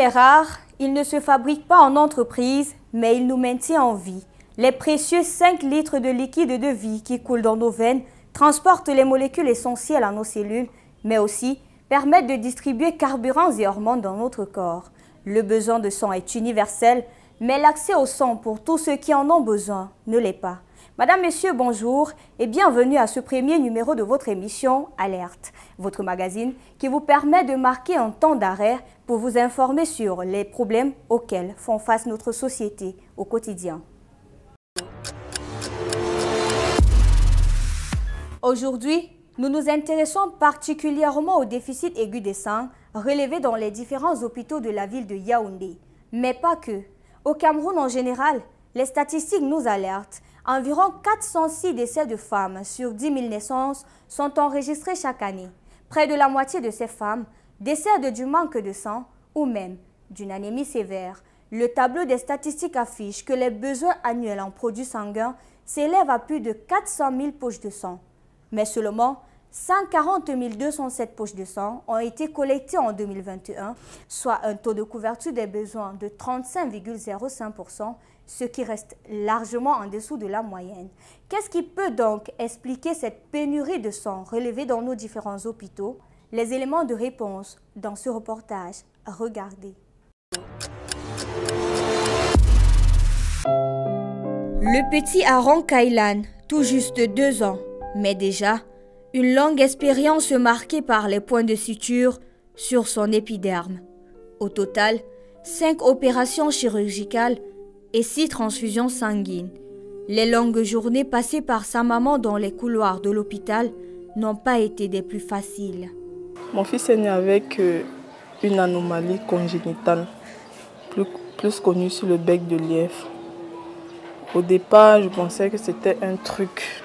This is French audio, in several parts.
est rare, il ne se fabrique pas en entreprise, mais il nous maintient en vie. Les précieux 5 litres de liquide de vie qui coulent dans nos veines transportent les molécules essentielles à nos cellules, mais aussi permettent de distribuer carburants et hormones dans notre corps. Le besoin de sang est universel, mais l'accès au sang pour tous ceux qui en ont besoin ne l'est pas. Madame, Messieurs, bonjour et bienvenue à ce premier numéro de votre émission Alerte, votre magazine qui vous permet de marquer un temps d'arrêt pour vous informer sur les problèmes auxquels font face notre société au quotidien. Aujourd'hui, nous nous intéressons particulièrement au déficit aigu des sangs relevé dans les différents hôpitaux de la ville de Yaoundé. Mais pas que. Au Cameroun en général, les statistiques nous alertent. Environ 406 décès de femmes sur 10 000 naissances sont enregistrés chaque année. Près de la moitié de ces femmes décèdent du manque de sang ou même d'une anémie sévère. Le tableau des statistiques affiche que les besoins annuels en produits sanguins s'élèvent à plus de 400 000 poches de sang. Mais seulement 140 207 poches de sang ont été collectées en 2021, soit un taux de couverture des besoins de 35,05%, ce qui reste largement en dessous de la moyenne. Qu'est-ce qui peut donc expliquer cette pénurie de sang relevée dans nos différents hôpitaux? Les éléments de réponse dans ce reportage. Regardez. Le petit Aaron Kailan, tout juste 2 ans, mais déjà une longue expérience marquée par les points de suture sur son épiderme. Au total, 5 opérations chirurgicales et 6 transfusions sanguines. Les longues journées passées par sa maman dans les couloirs de l'hôpital n'ont pas été des plus faciles. Mon fils est né avec une anomalie congénitale, plus connue sur le bec de lièvre. Au départ, je pensais que c'était un truc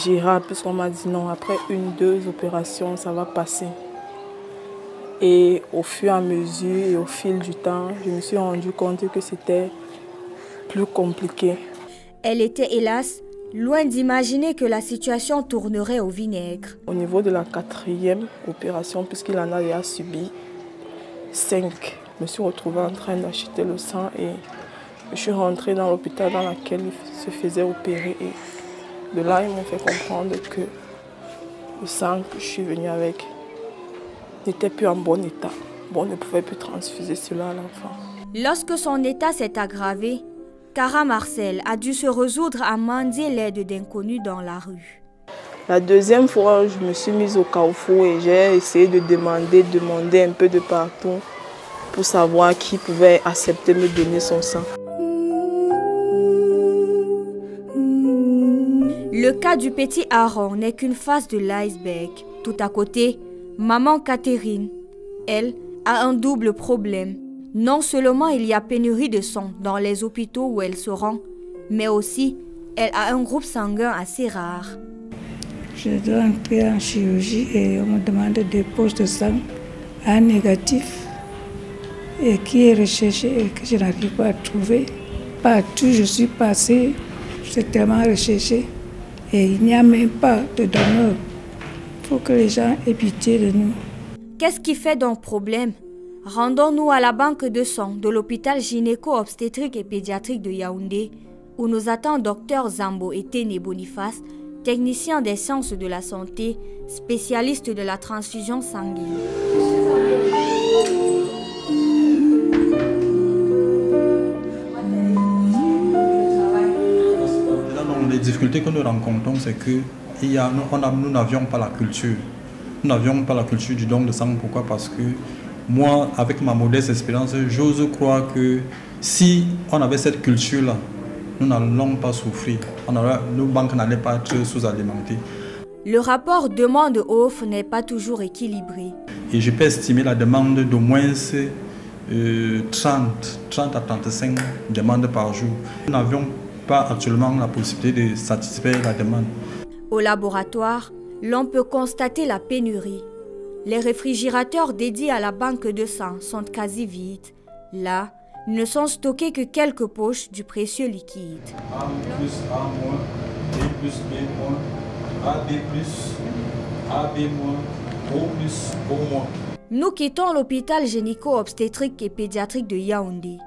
gérable, puisqu'on m'a dit non, après 1-2 opérations, ça va passer. Et au fur et à mesure et au fil du temps, je me suis rendu compte que c'était plus compliqué. Elle était hélas loin d'imaginer que la situation tournerait au vinaigre. Au niveau de la 4e opération, puisqu'il en a déjà subi 5, je me suis retrouvée en train d'acheter le sang et je suis rentrée dans l'hôpital dans lequel il se faisait opérer. Et de là, ils m'ont fait comprendre que le sang que je suis venue avec n'était plus en bon état. Bon, on ne pouvait plus transfuser cela à l'enfant. Lorsque son état s'est aggravé, Cara Marcel a dû se résoudre à mendier l'aide d'inconnus dans la rue. La 2e fois, je me suis mise au carrefour et j'ai essayé de demander un peu de partout pour savoir qui pouvait accepter de me donner son sang. Le cas du petit Aaron n'est qu'une face de l'iceberg. Tout à côté, maman Catherine, elle, a un double problème. Non seulement il y a pénurie de sang dans les hôpitaux où elle se rend, mais aussi elle a un groupe sanguin assez rare. Je dois entrer en chirurgie et on me demande des poches de sang A négatif et qui est recherché et que je n'arrive pas à trouver. Partout je suis passée, c'est tellement recherché. Et il n'y a même pas de donneur. Il faut que les gens aient pitié de nous. Qu'est-ce qui fait donc problème? Rendons-nous à la banque de sang de l'hôpital gynéco-obstétrique et pédiatrique de Yaoundé, où nous attend Dr Zambo Etene Boniface, technicien des sciences de la santé, spécialiste de la transfusion sanguine. Les difficultés que nous rencontrons, c'est que nous n'avions pas la culture. Nous n'avions pas la culture du don de sang. Pourquoi? Parce que moi, avec ma modeste expérience, j'ose croire que si on avait cette culture-là, nous n'allons pas souffrir. Nos banques n'allaient pas être sous-alimentées. Le rapport demande-offre n'est pas toujours équilibré. Et je peux estimer la demande d'au moins 30 à 35 demandes par jour. Nous n'avions pas actuellement la possibilité de satisfaire la demande. Au laboratoire, l'on peut constater la pénurie. Les réfrigérateurs dédiés à la banque de sang sont quasi vides. Là, ne sont stockées que quelques poches du précieux liquide. A plus A moins, B plus B moins, AB plus, AB moins, O plus O moins. Nous quittons l'hôpital gynéco-obstétrique et pédiatrique de Yaoundé.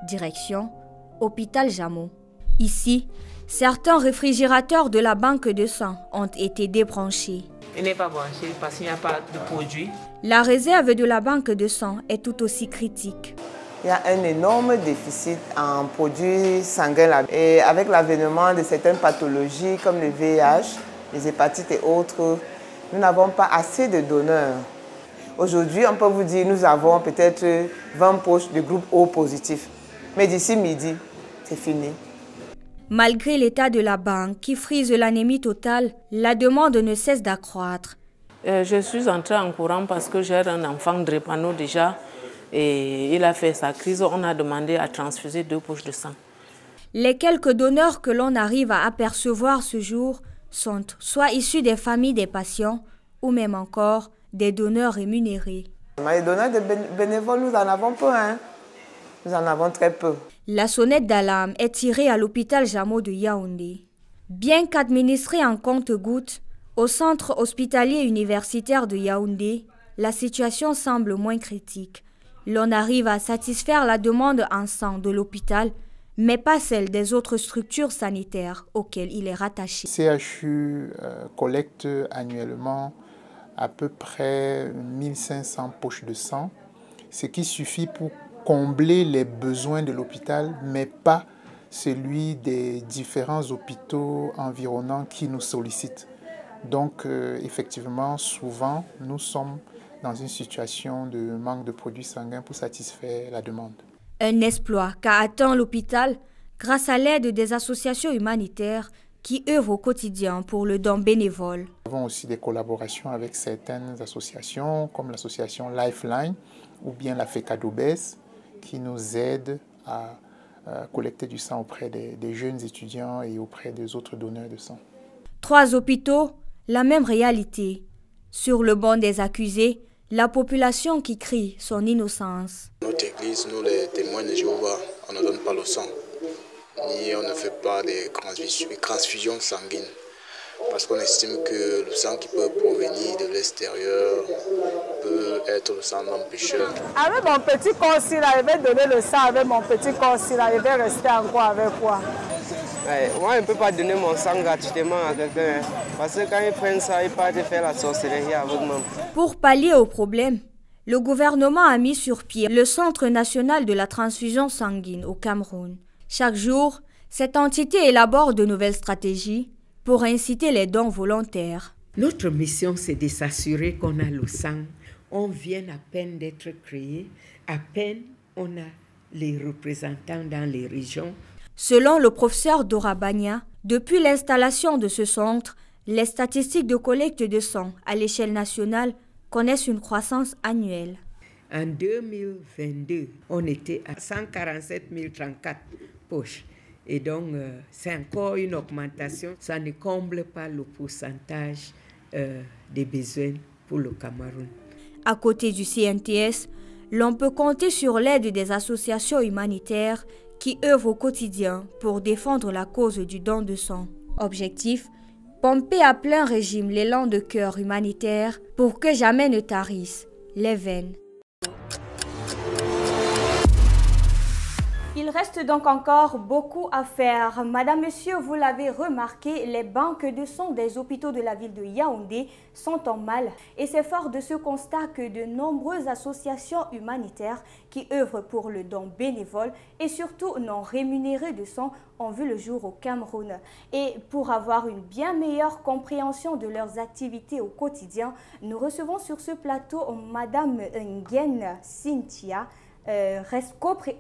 Direction, hôpital Jamo. Ici, certains réfrigérateurs de la banque de sang ont été débranchés. Il n'est pas branché parce qu'il n'y a pas de produit. La réserve de la banque de sang est tout aussi critique. Il y a un énorme déficit en produits sanguins. Et avec l'avènement de certaines pathologies comme le VIH, les hépatites et autres, nous n'avons pas assez de donneurs. Aujourd'hui, on peut vous dire que nous avons peut-être 20 poches de groupe O positif. Mais d'ici midi, c'est fini. Malgré l'état de la banque qui frise l'anémie totale, la demande ne cesse d'accroître. Je suis entrée en courant parce que j'ai un enfant drépano déjà et il a fait sa crise. On a demandé à transfuser 2 poches de sang. Les quelques donneurs que l'on arrive à apercevoir ce jour sont soit issus des familles des patients ou même encore des donneurs rémunérés. Les donneurs de bénévoles, nous en avons peu, hein? Nous en avons très peu. La sonnette d'alarme est tirée à l'hôpital Jamo de Yaoundé. Bien qu'administré en compte-gouttes, au centre hospitalier universitaire de Yaoundé, la situation semble moins critique. L'on arrive à satisfaire la demande en sang de l'hôpital, mais pas celle des autres structures sanitaires auxquelles il est rattaché. CHU collecte annuellement à peu près 1500 poches de sang, ce qui suffit pour combler les besoins de l'hôpital, mais pas celui des différents hôpitaux environnants qui nous sollicitent. Donc, effectivement, souvent, nous sommes dans une situation de manque de produits sanguins pour satisfaire la demande. Un exploit qu'a atteint l'hôpital grâce à l'aide des associations humanitaires qui œuvrent au quotidien pour le don bénévole. Nous avons aussi des collaborations avec certaines associations comme l'association Lifeline ou bien la FECADOBES qui nous aident à collecter du sang auprès des jeunes étudiants et auprès des autres donneurs de sang. 3 hôpitaux, la même réalité. Sur le banc des accusés, la population qui crie son innocence. Notre église, nous les témoins de Jéhovah, on ne donne pas le sang, ni on ne fait pas des transfusions sanguines, parce qu'on estime que le sang qui peut provenir de l'extérieur peut être le sang d'un pécheur. Avec mon petit corps, je vais donner le sang avec mon petit corps, je vais rester encore avec quoi? Moi, je ne peux pas donner mon sang gratuitement à quelqu'un, parce que quand ils prennent ça, ils partent faire la sorcellerie avec moi. Pour pallier au problème, le gouvernement a mis sur pied le Centre national de la transfusion sanguine au Cameroun. Chaque jour, cette entité élabore de nouvelles stratégies pour inciter les dons volontaires. Notre mission, c'est de s'assurer qu'on a le sang. On vient à peine d'être créé, à peine on a les représentants dans les régions. Selon le professeur Dora Bagna, depuis l'installation de ce centre, les statistiques de collecte de sang à l'échelle nationale connaissent une croissance annuelle. En 2022, on était à 147 034 poches. Et donc, c'est encore une augmentation. Ça ne comble pas le pourcentage des besoins pour le Cameroun. À côté du CNTS, l'on peut compter sur l'aide des associations humanitaires qui œuvrent au quotidien pour défendre la cause du don de sang. Objectif, pomper à plein régime l'élan de cœur humanitaire pour que jamais ne tarissent les veines. Il reste donc encore beaucoup à faire. Madame, Monsieur, vous l'avez remarqué, les banques de sang des hôpitaux de la ville de Yaoundé sont en mal. Et c'est fort de ce constat que de nombreuses associations humanitaires qui œuvrent pour le don bénévole et surtout non rémunéré de sang ont vu le jour au Cameroun. Et pour avoir une bien meilleure compréhension de leurs activités au quotidien, nous recevons sur ce plateau Madame Nguyen Cynthia,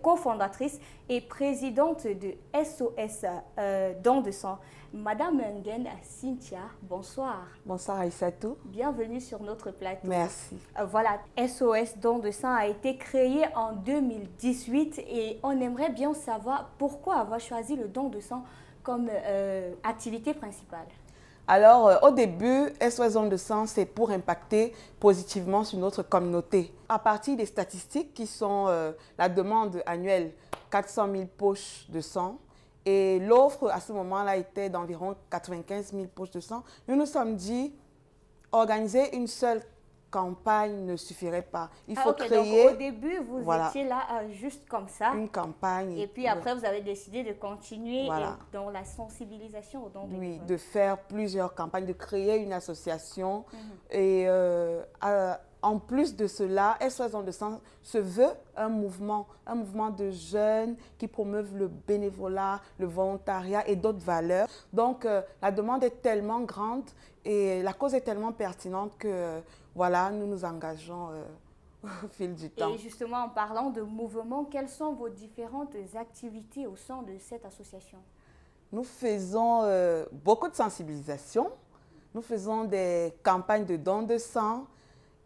cofondatrice et présidente de SOS Don de sang. Madame Nguyen Cynthia, bonsoir. Bonsoir Aïssatou. Bienvenue sur notre plateau. Merci. Voilà, SOS Don de sang a été créé en 2018 et on aimerait bien savoir pourquoi avoir choisi le don de sang comme activité principale. Alors, au début, SOS Don de sang, c'est pour impacter positivement sur notre communauté. À partir des statistiques qui sont la demande annuelle, 400 000 poches de sang, et l'offre à ce moment-là était d'environ 95 000 poches de sang, nous nous sommes dit, organiser une seule campagne ne suffirait pas. Il faut okay, créer... Donc, au début, vous étiez là juste comme ça. Une campagne. Et puis après, vous avez décidé de continuer voilà. dans la sensibilisation au don bénévole. Oui, de faire plusieurs campagnes, de créer une association. Et en plus de cela, SOS Don de Sang se veut un mouvement de jeunes qui promeuvent le bénévolat, le volontariat et d'autres valeurs. Donc, la demande est tellement grande et la cause est tellement pertinente que, voilà, nous nous engageons au fil du temps. Et justement, en parlant de mouvement, quelles sont vos différentes activités au sein de cette association? Nous faisons beaucoup de sensibilisation. Nous faisons des campagnes de dons de sang.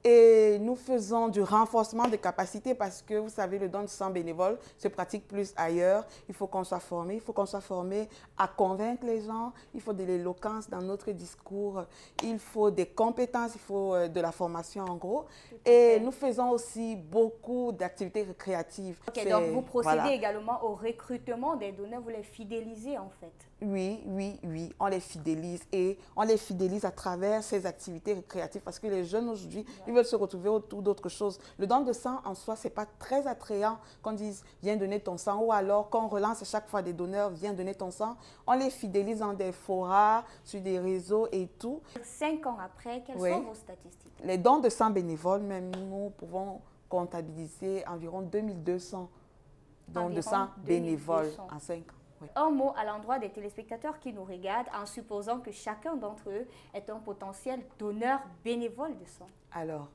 Et nous faisons du renforcement des capacités parce que, vous savez, le don de sang bénévole se pratique plus ailleurs. Il faut qu'on soit formé, il faut qu'on soit formé à convaincre les gens. Il faut de l'éloquence dans notre discours. Il faut des compétences, il faut de la formation en gros. Et nous faisons aussi beaucoup d'activités récréatives. Ok, donc vous procédez également au recrutement des donneurs, vous les fidélisez en fait? Oui, oui, oui, on les fidélise et on les fidélise à travers ces activités récréatives parce que les jeunes aujourd'hui, ils veulent se retrouver autour d'autres choses. Le don de sang en soi, c'est pas très attrayant qu'on dise « viens donner ton sang » ou alors qu'on relance à chaque fois des donneurs « viens donner ton sang ». On les fidélise dans des forats, sur des réseaux et tout. 5 ans après, quelles sont vos statistiques? Les dons de sang bénévoles, même nous pouvons comptabiliser environ 2200 dons de sang bénévoles en 5 ans. Oui. Un mot à l'endroit des téléspectateurs qui nous regardent en supposant que chacun d'entre eux est un potentiel donneur bénévole de sang. Alors,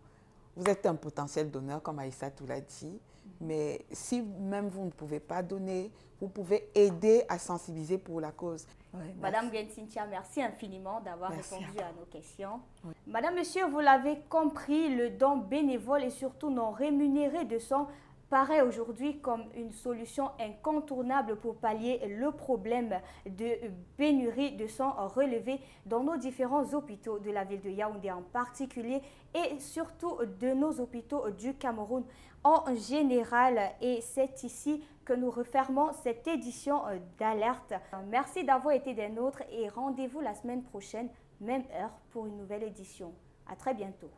vous êtes un potentiel donneur, comme Aïssatou l'a dit, mais si même vous ne pouvez pas donner, vous pouvez aider à sensibiliser pour la cause. Oui, Madame Gencintia, merci infiniment d'avoir répondu à nos questions. Oui. Madame, Monsieur, vous l'avez compris, le don bénévole et surtout non rémunéré de sang paraît aujourd'hui comme une solution incontournable pour pallier le problème de pénurie de sang relevé dans nos différents hôpitaux de la ville de Yaoundé en particulier et surtout de nos hôpitaux du Cameroun en général. Et c'est ici que nous refermons cette édition d'Alerte. Merci d'avoir été des nôtres et rendez-vous la semaine prochaine, même heure, pour une nouvelle édition. À très bientôt.